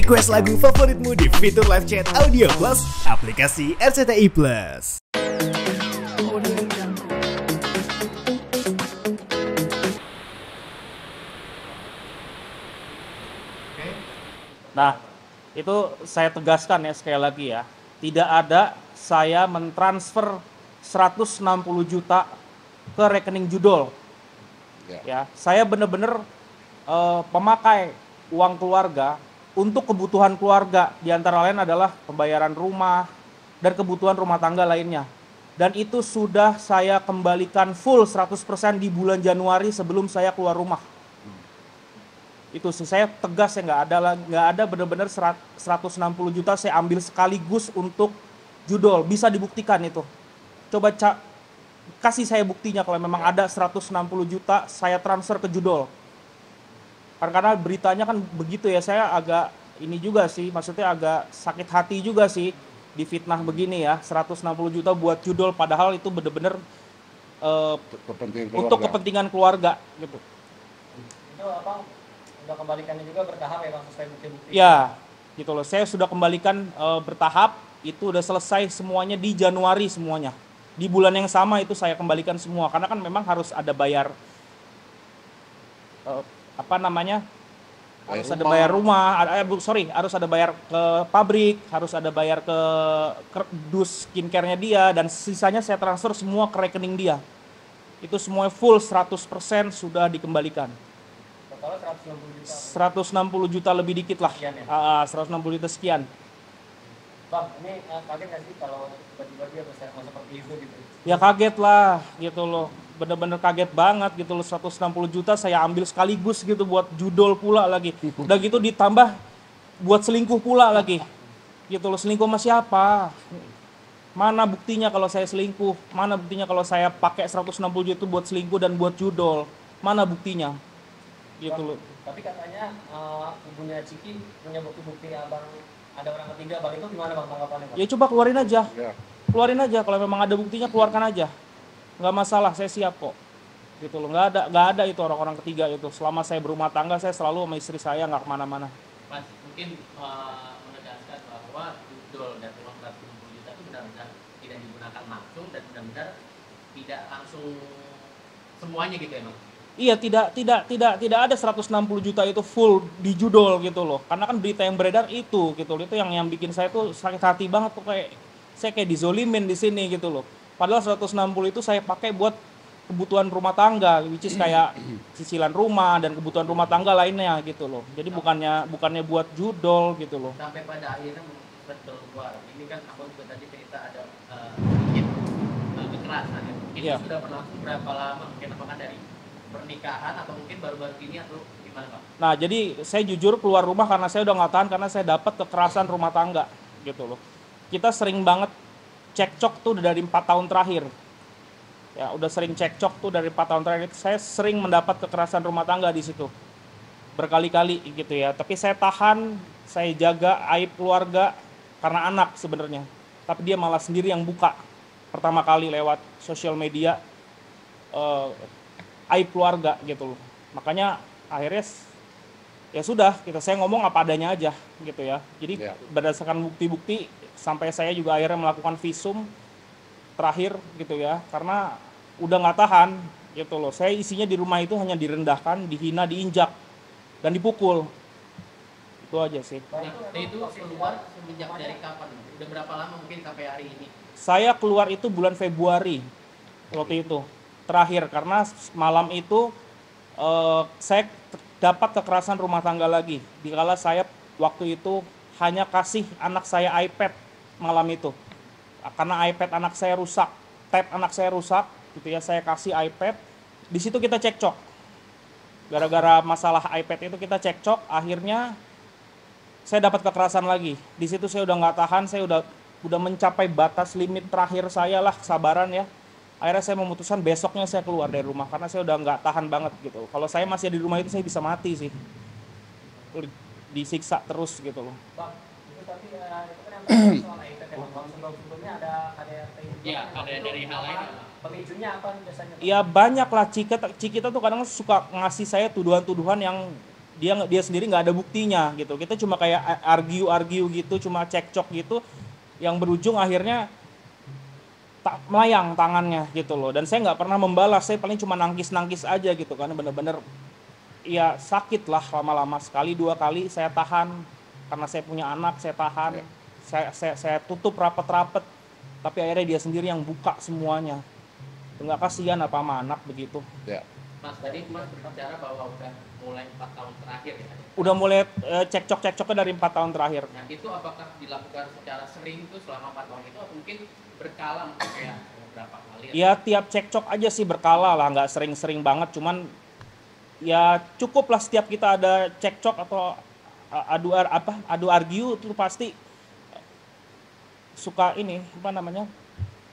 Request lagu favoritmu di fitur live chat Audio Plus aplikasi RCTI Plus. Nah, itu saya tegaskan ya sekali lagi ya. Tidak ada saya mentransfer 160 juta ke rekening judol. Ya, saya benar-benar pemakai uang keluarga untuk kebutuhan keluarga. Di antara lain adalah pembayaran rumah dan kebutuhan rumah tangga lainnya. Dan itu sudah saya kembalikan full 100% di bulan Januari sebelum saya keluar rumah. Itu sih saya tegas ya, nggak ada benar-benar 160 juta saya ambil sekaligus untuk judol. Bisa dibuktikan itu. Coba kasih saya buktinya kalau memang ada 160 juta saya transfer ke judol. Karena beritanya kan begitu ya, saya agak ini juga sih, maksudnya agak sakit hati juga sih difitnah begini ya, 160 juta buat judol padahal itu benar-benar untuk kepentingan keluarga gitu. Itu Abang udah kembalikannya juga bertahap ya Bang, sesuai bukti-bukti? Ya, gitu loh. Saya sudah kembalikan bertahap, itu udah selesai semuanya di Januari semuanya. Di bulan yang sama itu saya kembalikan semua, karena kan memang harus ada bayar harus ada bayar rumah, harus ada bayar ke pabrik, harus ada bayar ke dus skincare-nya dia, dan sisanya saya transfer semua ke rekening dia. Itu semua full 100% sudah dikembalikan. Totalnya 160 juta. 160 juta lebih dikit lah. Sekian ya? 160 juta sekian. Bang, ini kaget nggak sih kalau tiba-tiba dia bisa seperti itu gitu? Ya kaget lah gitu loh. Bener-bener kaget banget gitu loh, 160 juta saya ambil sekaligus gitu buat judol pula lagi. Udah gitu ditambah buat selingkuh pula lagi. Gitu loh, selingkuh sama siapa? Mana buktinya kalau saya selingkuh? Mana buktinya kalau saya pakai 160 juta itu buat selingkuh dan buat judol? Mana buktinya? Gitu loh. Tapi katanya ibunya Ciki punya bukti-bukti Abang ada orang ketiga, Bang, itu gimana Bang tanggapannya Bang? Ya coba keluarin aja. Keluarin aja, kalau memang ada buktinya keluarkan aja. Nggak masalah, saya siap kok. Gitu loh, nggak ada itu orang-orang ketiga itu. Selama saya berumah tangga, saya selalu sama istri saya, nggak kemana-mana. Mas, mungkin menegaskan bahwa judol dan uang 160 juta itu benar-benar tidak digunakan langsung dan benar-benar tidak langsung semuanya gitu ya Bang? Iya, tidak ada 160 juta itu full di judol gitu loh. Karena kan berita yang beredar itu gitu loh. Itu yang bikin saya tuh sakit hati banget tuh, saya kayak dizolimin di sini gitu loh. Padahal 160 itu saya pakai buat kebutuhan rumah tangga, which is kayak cicilan rumah dan kebutuhan rumah tangga lainnya gitu loh. Jadi bukannya buat judol gitu loh. Sampai pada akhirnya keluar. Ini kan aku juga tadi cerita ada mungkin kekerasan ya. Ini sudah berlangsung berapa lama? Mungkin apakah dari pernikahan atau mungkin baru-baru ini atau gimana Pak? Nah, jadi saya jujur keluar rumah karena saya udah nggak tahan, karena saya dapat kekerasan rumah tangga gitu loh. Kita sering banget cekcok tuh dari 4 tahun terakhir. Ya, udah sering cekcok tuh dari 4 tahun terakhir. Saya sering mendapat kekerasan rumah tangga di situ. Berkali-kali gitu ya. Tapi saya tahan, saya jaga aib keluarga karena anak sebenarnya. Tapi dia malah sendiri yang buka pertama kali lewat sosial media aib keluarga gitu loh. Makanya akhirnya ya sudah, saya ngomong apa adanya aja gitu ya. Jadi berdasarkan bukti-bukti sampai saya juga akhirnya melakukan visum terakhir gitu ya, karena udah nggak tahan gitu loh. Saya isinya di rumah itu hanya direndahkan, dihina, diinjak dan dipukul. Itu aja sih. Nah, itu keluar semenjak dari kapan? Udah berapa lama mungkin sampai hari ini? Saya keluar itu bulan Februari waktu itu terakhir, karena malam itu saya dapat kekerasan rumah tangga lagi. Dikala saya waktu itu hanya kasih anak saya iPad malam itu. Karena iPad anak saya rusak, tab anak saya rusak, gitu ya, saya kasih iPad. Di situ kita cekcok. Gara-gara masalah iPad itu kita cekcok, akhirnya saya dapat kekerasan lagi. Di situ saya udah nggak tahan, saya udah mencapai batas limit terakhir saya lah, kesabaran ya. Akhirnya saya memutuskan besoknya saya keluar dari rumah karena saya udah nggak tahan banget gitu. Kalau saya masih di rumah itu saya bisa mati sih, disiksa terus gitu loh. Bang, itu tadi itu kan yang soal iPad ya Bang. Sebelumnya ada KDRT. Iya, ada dari hal lain. Pemicunya apa biasanya? Ya banyak lah, Cikita tuh kadang suka ngasih saya tuduhan-tuduhan yang dia sendiri nggak ada buktinya gitu. Kita cuma kayak argue gitu, cuma cekcok gitu, yang berujung akhirnya melayang tangannya gitu loh. Dan saya nggak pernah membalas, saya paling cuma nangkis aja gitu, karena bener-bener ya sakit lah lama-lama. Sekali 2 kali saya tahan karena saya punya anak, saya tahan, saya tutup rapet-rapet, tapi akhirnya dia sendiri yang buka semuanya. Nggak kasihan apa sama anak begitu. Ya. Mas, tadi Mas berbicara bahwa udah mulai 4 tahun terakhir ya? Udah mulai cekcoknya dari 4 tahun terakhir. Nah, itu apakah dilakukan secara sering tuh selama 4 tahun itu, atau mungkin berkala mungkin kayak berapa kali? Ya tiap cekcok aja sih, berkala lah, nggak sering-sering banget, cuman ya cukup lah setiap kita ada cekcok atau adu argue itu pasti suka ini, apa namanya,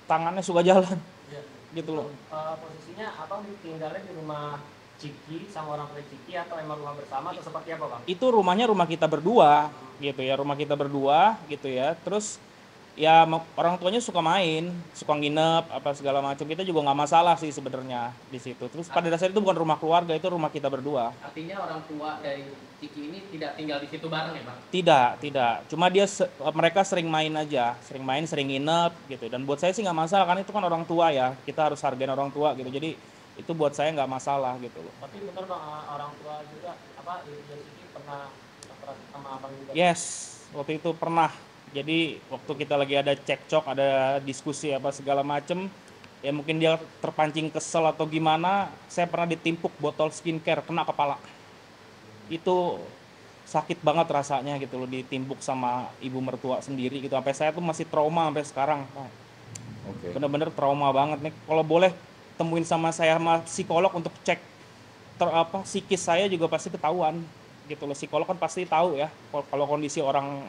tangannya suka jalan. Ya. Gitu loh. Posisinya abang tinggalnya di rumah Ciki sama orang tua Ciki, atau emang rumah bersama, atau seperti apa bang? Itu rumah kita berdua gitu ya, rumah kita berdua gitu ya. Terus ya orang tuanya suka main, suka nginep apa segala macam, kita juga nggak masalah sih sebenarnya di situ. Terus pada dasarnya itu bukan rumah keluarga, itu rumah kita berdua. Artinya orang tua dari Ciki ini tidak tinggal di situ bareng ya bang? Tidak. Cuma mereka sering main aja, sering nginep gitu. Dan buat saya sih nggak masalah, karena itu kan orang tua ya, kita harus hargain orang tua gitu. Jadi itu buat saya nggak masalah gitu loh. Tapi benar bang, orang tua juga Ciki pernah sama abang juga? Yes, waktu itu pernah. Jadi waktu kita lagi ada cekcok, ada diskusi apa segala macem, ya mungkin dia terpancing kesel atau gimana, saya pernah ditimpuk botol skincare, kena kepala. Itu sakit banget rasanya gitu loh, ditimpuk sama ibu mertua sendiri gitu. Sampai saya tuh masih trauma sampai sekarang. Oke. Bener-bener trauma banget nih. Kalau boleh temuin sama saya sama psikolog untuk cek psikis saya juga pasti ketahuan gitu loh. Psikolog kan pasti tahu ya kalau kondisi orang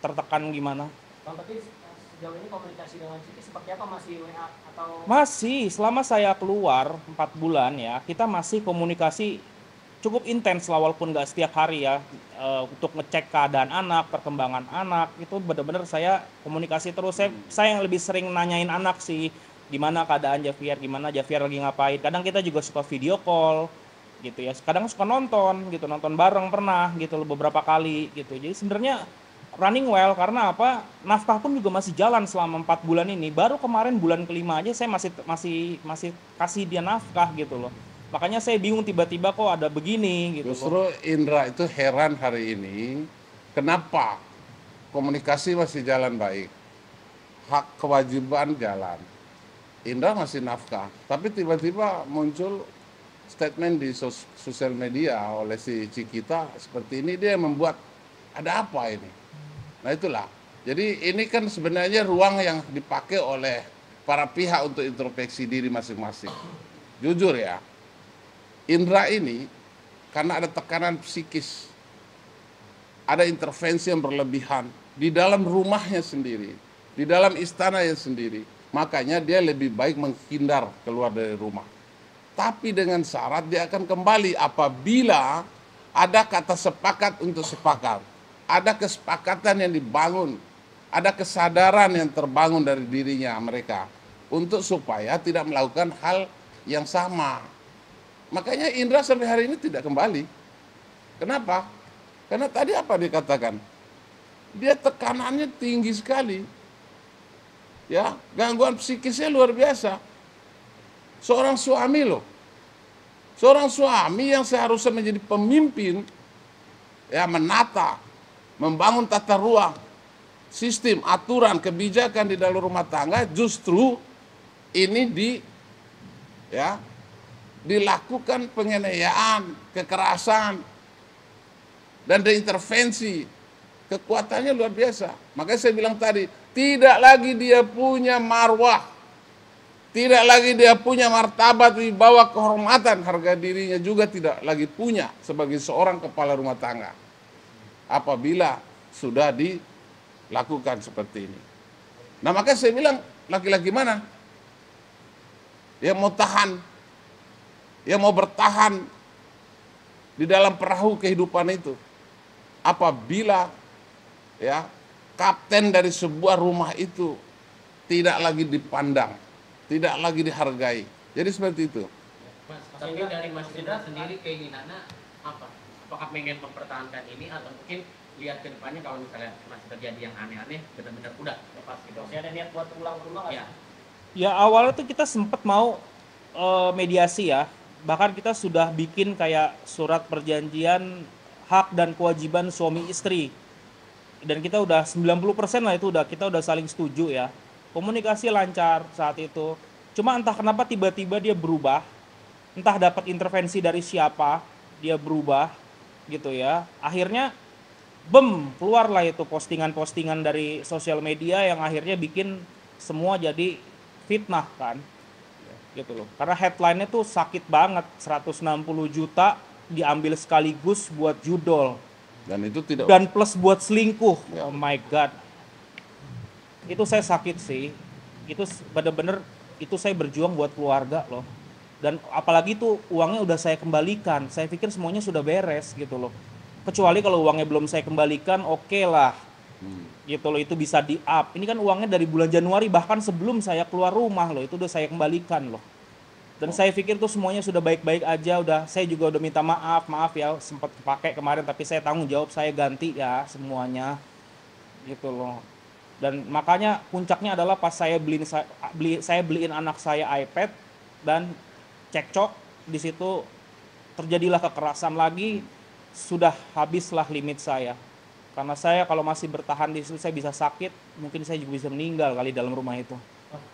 tertekan gimana. Bang, tapi sejauh ini komunikasi dengan Ciki seperti apa? Masih WA atau? Masih, selama saya keluar 4 bulan ya, kita masih komunikasi cukup intens lah, walaupun nggak setiap hari ya, untuk ngecek keadaan anak, perkembangan anak, itu benar-benar saya komunikasi terus. Saya yang lebih sering nanyain anak sih, gimana keadaan Javier, gimana Javier lagi ngapain. Kadang kita juga suka video call gitu ya, kadang suka nonton bareng pernah gitu loh, beberapa kali gitu. Jadi sebenarnya running well, karena apa, nafkah pun juga masih jalan selama 4 bulan ini. Baru kemarin bulan kelima aja saya masih kasih dia nafkah gitu loh. Makanya saya bingung tiba-tiba kok ada begini gitu. Justru Indra itu heran hari ini, kenapa komunikasi masih jalan baik, hak kewajiban jalan, Indra masih nafkah, tapi tiba-tiba muncul statement di sosial media oleh si Cikita seperti ini, dia membuat ada apa ini. Nah itulah, jadi ini kan sebenarnya ruang yang dipakai oleh para pihak untuk introspeksi diri masing-masing. Jujur ya, Indra ini karena ada tekanan psikis, ada intervensi yang berlebihan di dalam rumahnya sendiri, di dalam istananya sendiri, makanya dia lebih baik menghindar keluar dari rumah. Tapi dengan syarat dia akan kembali apabila ada kata sepakat untuk sepakat. Ada kesepakatan yang dibangun, ada kesadaran yang terbangun dari dirinya mereka untuk supaya tidak melakukan hal yang sama. Makanya Indra sampai hari ini tidak kembali. Kenapa? Karena tadi apa dikatakan? Dia tekanannya tinggi sekali. Ya, gangguan psikisnya luar biasa. Seorang suami loh. Seorang suami yang seharusnya menjadi pemimpin, ya, menata, membangun tata ruang, sistem, aturan, kebijakan di dalam rumah tangga, justru ini dilakukan penganiayaan, kekerasan, dan intervensi. Kekuatannya luar biasa. Makanya saya bilang tadi, tidak lagi dia punya marwah, tidak lagi dia punya martabat, wibawa, kehormatan, harga dirinya juga tidak lagi punya sebagai seorang kepala rumah tangga. Apabila sudah dilakukan seperti ini. Nah makanya saya bilang, laki-laki mana yang mau tahan, yang mau bertahan di dalam perahu kehidupan itu, apabila ya kapten dari sebuah rumah itu tidak lagi dipandang, tidak lagi dihargai. Jadi seperti itu. Mas, tapi dari Mas Indra sendiri keinginannya apa? apakah pengen mempertahankan ini atau mungkin lihat ke depannya kalau misalnya masih terjadi yang aneh-aneh benar-benar udah lepas gitu. Masih ada niat buat ulang-ulang nggak? Ya. Ya awalnya tuh kita sempet mau mediasi ya. Bahkan kita sudah bikin kayak surat perjanjian hak dan kewajiban suami istri. Dan kita udah 90% lah itu kita udah saling setuju ya. Komunikasi lancar saat itu. Cuma entah kenapa tiba-tiba dia berubah. Entah dapat intervensi dari siapa, dia berubah gitu ya. Akhirnya keluarlah itu postingan-postingan dari sosial media yang akhirnya bikin semua jadi fitnah kan. Gitu loh. Karena headline-nya tuh sakit banget, 160 juta diambil sekaligus buat judol. Dan itu tidak. Dan plus buat selingkuh. Ya. Oh my god. Itu saya sakit sih. Itu bener-bener itu saya berjuang buat keluarga loh. Dan apalagi tuh uangnya udah saya kembalikan. Saya pikir semuanya sudah beres gitu loh. Kecuali kalau uangnya belum saya kembalikan, oke lah. Gitu loh, itu bisa di-up. Ini kan uangnya dari bulan Januari, bahkan sebelum saya keluar rumah loh, itu udah saya kembalikan loh. Dan saya pikir tuh semuanya sudah baik-baik aja, saya juga udah minta maaf ya, sempat pakai kemarin, tapi saya tanggung jawab, saya ganti ya semuanya. Gitu loh. Dan makanya puncaknya adalah pas saya beliin anak saya iPad dan cekcok, di situ terjadilah kekerasan lagi, sudah habislah limit saya. Karena saya kalau masih bertahan di situ saya bisa sakit, mungkin saya juga bisa meninggal kali dalam rumah itu.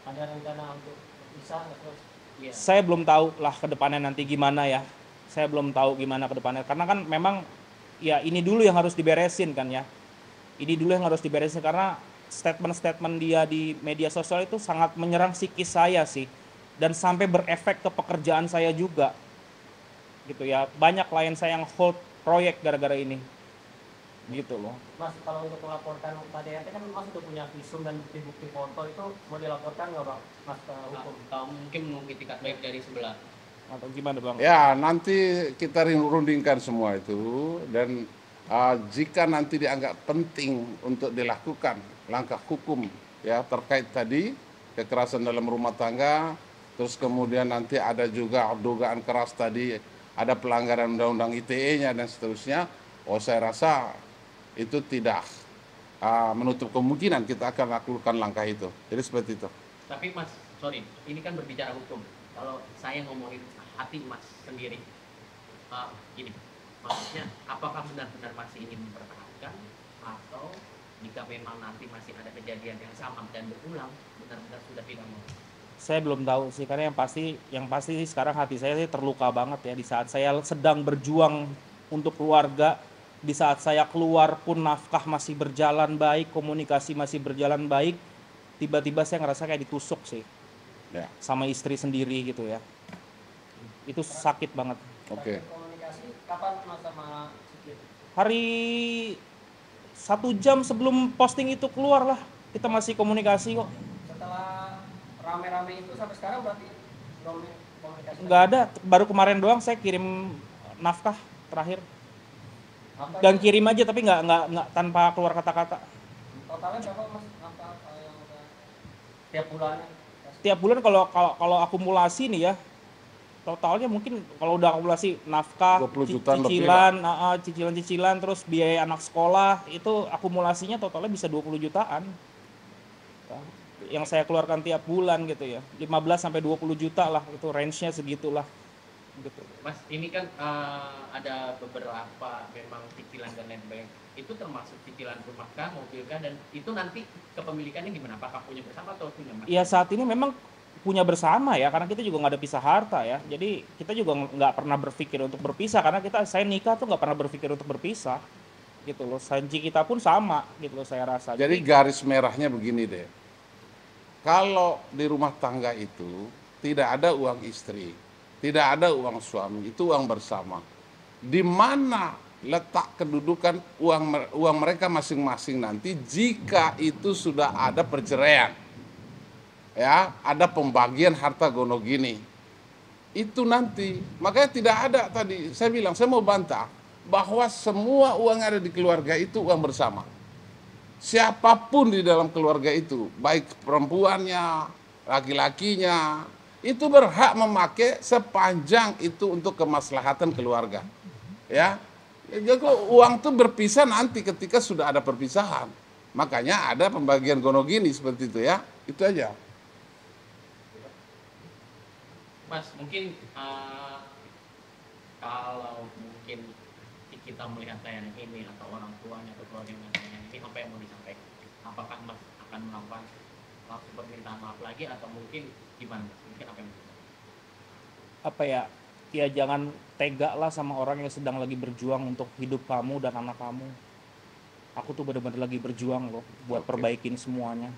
Ada rencana untuk bisa nggak terus? Iya. Saya belum tahu lah ke depannya nanti gimana ya. Saya belum tahu gimana ke depannya. Karena kan memang ya ini dulu yang harus diberesin kan ya. Ini dulu yang harus diberesin karena statement-statement dia di media sosial itu sangat menyerang psikis saya sih. Dan sampai berefek ke pekerjaan saya juga. Gitu ya. Banyak klien saya yang hold proyek gara-gara ini. Gitu loh. Mas, kalau untuk melaporkan KDRT kan Mas udah punya visum dan bukti-bukti foto, itu mau dilaporkan nggak Bang, Mas, ke hukum? Atau mungkin menunggu itikat baik dari sebelah. Atau gimana Bang? Ya, nanti kita rundingkan semua itu dan jika nanti dianggap penting untuk dilakukan langkah hukum ya terkait tadi kekerasan dalam rumah tangga, terus kemudian nanti ada juga dugaan keras tadi, ada pelanggaran undang-undang ITE-nya dan seterusnya. Saya rasa itu tidak menutup kemungkinan kita akan lakukan langkah itu. Jadi seperti itu. Tapi Mas, sorry, ini kan berbicara hukum. Kalau saya ngomongin hati Mas sendiri, ini maksudnya apakah benar-benar masih ingin mempertahankan atau jika memang nanti masih ada kejadian yang sama dan berulang, benar-benar sudah tidak mau? Saya belum tahu sih, karena yang pasti sekarang hati saya sih terluka banget ya di saat saya sedang berjuang untuk keluarga. Di saat saya keluar pun nafkah masih berjalan baik, komunikasi masih berjalan baik, tiba-tiba saya ngerasa kayak ditusuk sih Ya. sama istri sendiri gitu ya. Itu sakit banget. Oke. Komunikasi kapan Mas sama Siti? Hari 1 jam sebelum posting itu keluar lah, kita masih komunikasi kok. Setelah rame-rame itu sampai sekarang berarti belum komunikasi? Nggak ada, baru kemarin doang saya kirim nafkah terakhir. Apa Dan itu? kirim aja tapi nggak tanpa keluar kata-kata. Totalnya berapa Mas? Apa yang udah tiap bulannya? Tiap bulan kalau akumulasi nih ya, totalnya mungkin kalau udah akumulasi nafkah, 20 jutaan lebih cicilan, terus biaya anak sekolah, itu akumulasinya totalnya bisa 20 jutaan. Yang saya keluarkan tiap bulan gitu ya. 15 sampai 20 juta lah, itu range-nya segitulah. Gitu. Mas, ini kan ada beberapa memang cicilan dan lain sebagainya. Itu termasuk cicilan rumah kah, mobil kah, dan itu nanti kepemilikannya gimana? Apakah punya bersama atau punya Mas? Ya saat ini memang punya bersama ya, karena kita juga nggak ada pisah harta ya. Jadi kita juga nggak pernah berpikir untuk berpisah, karena saya nikah tuh nggak pernah berpikir untuk berpisah. Gitu loh, janji kita pun sama gitu loh saya rasa. Jadi garis merahnya begini deh. Kalau di rumah tangga itu tidak ada uang istri, tidak ada uang suami, itu uang bersama. Di mana letak kedudukan uang mereka masing-masing nanti jika itu sudah ada perceraian. Ya, ada pembagian harta gono gini. Itu nanti, makanya tidak ada tadi, saya bilang, saya mau bantah bahwa semua uang yang ada di keluarga itu uang bersama. Siapapun di dalam keluarga itu, baik perempuannya, laki-lakinya, itu berhak memakai sepanjang itu untuk kemaslahatan keluarga. Ya, Ya, kok uang tuh berpisah nanti ketika sudah ada perpisahan. Makanya ada pembagian gonogini seperti itu ya. Itu aja. Mas, mungkin kalau mungkin kita melihat tayangan ini atau orang tuanya atau keluarga yang melihat tayangan ini, apa yang mau disampaikan? Apakah Mas akan melakukan langsung permintaan maaf lagi atau mungkin gimana? Mungkin apa yang Apa ya? Ya jangan tega lah sama orang yang sedang lagi berjuang untuk hidup kamu dan anak kamu. Aku tuh benar-benar lagi berjuang loh buat Oke. perbaikin semuanya.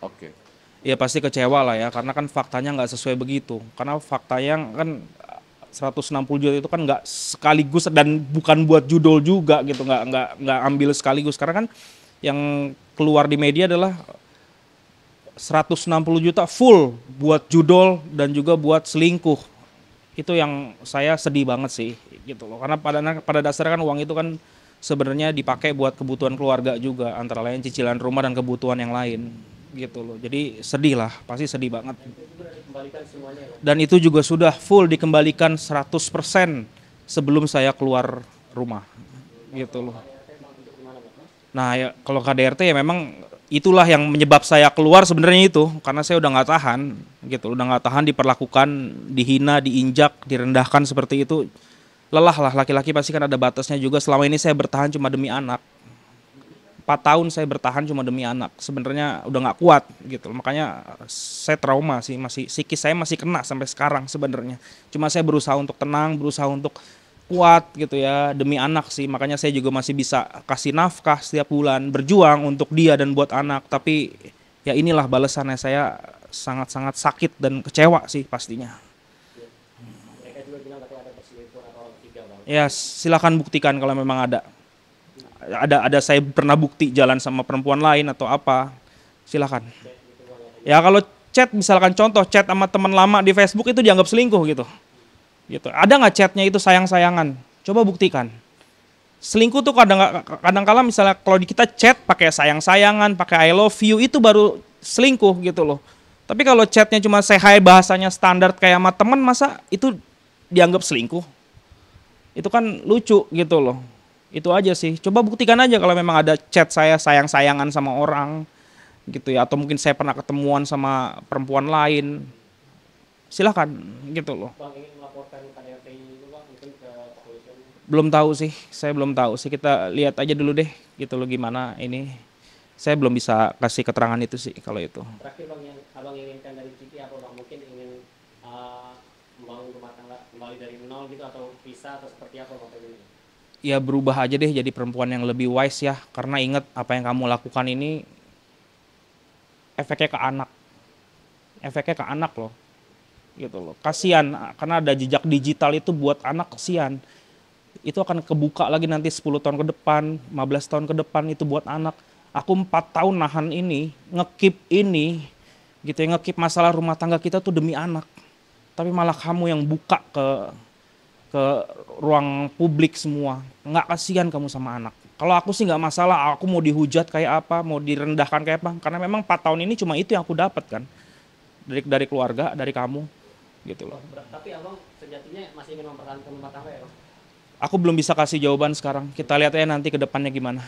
Oke. Ya pasti kecewa lah ya, karena kan faktanya nggak sesuai begitu. Karena faktanya kan 160 juta itu kan nggak sekaligus dan bukan buat judul juga gitu, nggak ambil sekaligus. Karena kan yang keluar di media adalah 160 juta full buat judul dan juga buat selingkuh. Itu yang saya sedih banget sih gitu loh. Karena pada dasarnya kan uang itu kan sebenarnya dipakai buat kebutuhan keluarga juga, antara lain cicilan rumah dan kebutuhan yang lain gitu loh. Jadi sedih lah, pasti sedih banget. Dikembalikan semuanya ya. Dan itu juga sudah full dikembalikan 100% sebelum saya keluar rumah gitu loh. Nah ya kalau KDRT ya memang itulah yang menyebab saya keluar sebenarnya itu, karena saya udah nggak tahan gitu, udah nggak tahan diperlakukan, dihina, diinjak, direndahkan seperti itu. Lelah lah, laki-laki pasti kan ada batasnya juga. Selama ini saya bertahan cuma demi anak. 4 tahun saya bertahan cuma demi anak. Sebenarnya udah nggak kuat gitu. Makanya saya trauma sih, masih psikis saya masih kena sampai sekarang sebenarnya. Cuma saya berusaha untuk tenang, berusaha untuk kuat gitu ya demi anak sih. Makanya saya juga masih bisa kasih nafkah setiap bulan, berjuang untuk dia dan buat anak. Tapi ya inilah balasannya, saya sangat-sangat sakit dan kecewa sih pastinya. Mereka juga bilang katanya ada perselingkuhan atau orang ketiga bang. Ya silakan buktikan kalau memang ada saya pernah bukti jalan sama perempuan lain atau apa, silakan. Ya kalau chat, misalkan contoh chat sama teman lama di Facebook itu dianggap selingkuh gitu. Ada nggak chatnya itu sayang-sayangan? Coba buktikan. Selingkuh tuh kadang-kala misalnya kalau kita chat pakai sayang-sayangan, pakai I love you, itu baru selingkuh gitu loh. Tapi kalau chatnya cuma say hi, bahasanya standar kayak sama teman, masa itu dianggap selingkuh? Itu kan lucu gitu loh. Itu aja sih. Coba buktikan aja kalau memang ada chat saya sayang-sayangan sama orang gitu ya, atau mungkin saya pernah ketemuan sama perempuan lain. Silahkan gitu loh. Bang ingin melaporkan KDRT ini juga bang, mungkin ke kepolisian. Belum tahu sih, saya belum tahu sih. Kita lihat aja dulu deh gitu loh gimana ini. Saya belum bisa kasih keterangan itu sih kalau itu. Terakhir bang, yang abang inginkan dari Ciki apa bang? Mungkin ingin membangun rumah tangga kembali dari nol gitu, atau pisah atau seperti apa bang ini? Ya berubah aja deh jadi perempuan yang lebih wise ya. Karena ingat apa yang kamu lakukan ini efeknya ke anak. Efeknya ke anak loh. Gitu loh. Kasihan karena ada jejak digital itu buat anak, kasihan. Itu akan kebuka lagi nanti 10 tahun ke depan, 15 tahun ke depan itu buat anak. Aku 4 tahun nahan ini, ngekip ini, gitu ya, ngekip masalah rumah tangga kita tuh demi anak. Tapi malah kamu yang buka ke ruang publik semua. Nggak kasihan kamu sama anak. Kalau aku sih nggak masalah, aku mau dihujat kayak apa, mau direndahkan kayak apa. Karena memang 4 tahun ini cuma itu yang aku dapat kan. Dari keluarga, dari kamu. Gitu loh. Tapi abang sejatinya masih ingin mempertahankan rumah tangga ya bang? Aku belum bisa kasih jawaban sekarang. Kita lihat aja nanti ke depannya gimana.